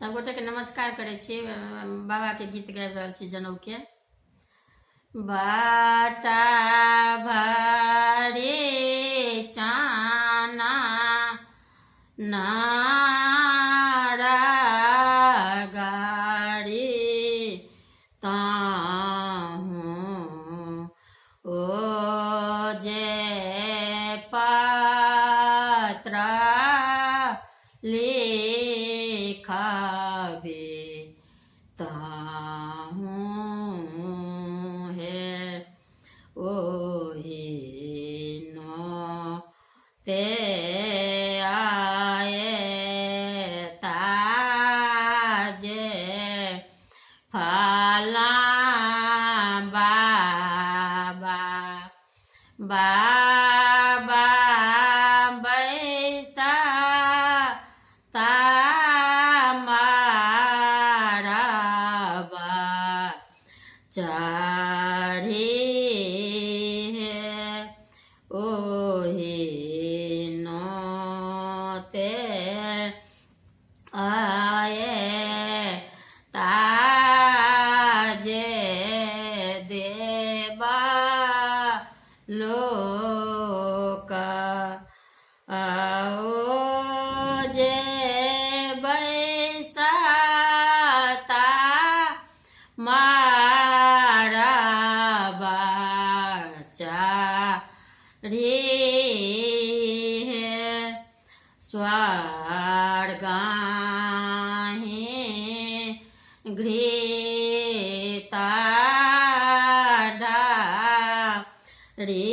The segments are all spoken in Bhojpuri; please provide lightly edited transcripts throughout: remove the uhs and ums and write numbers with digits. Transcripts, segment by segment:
सबगोटे के नमस्कार करे छी। बाबा के गीत गाबि रहल छी जनऊ के। बाटा भरी चाना नारा गाड़ी ताहू ओ जे पात्रा लिखावे ताहू है ओही नो ते आए ताजे फला बाबा बाबा बैसा तामाराबा चढ़ी है ओही नोते आए ताजे देवा लोक आओ जे बैसाता मारा री है स्वर्गाही घृता री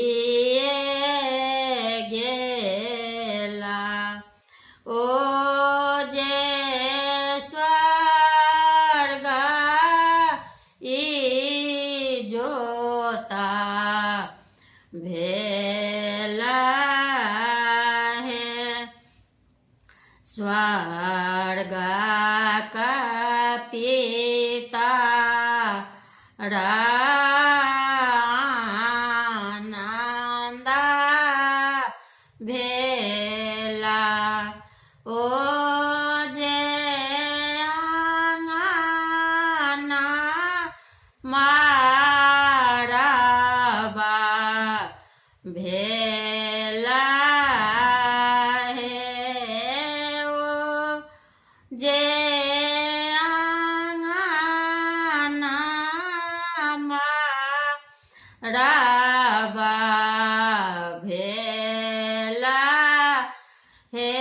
गेला ओ जे स्वर्ग जोता भेला है स्वर्ग का पिता रानंदा भेला ओ जे आंगना माराबा भेला है ओ जे आंगना माराबा भेला है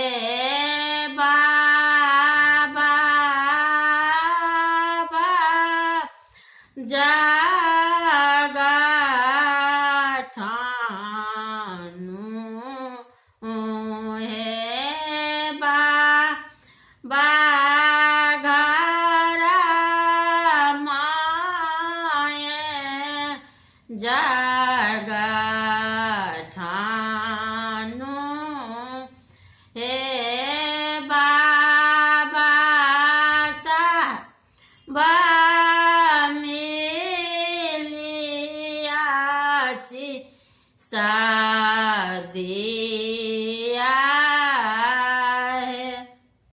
बाबा जागा ठानु है बाघरा माए जागा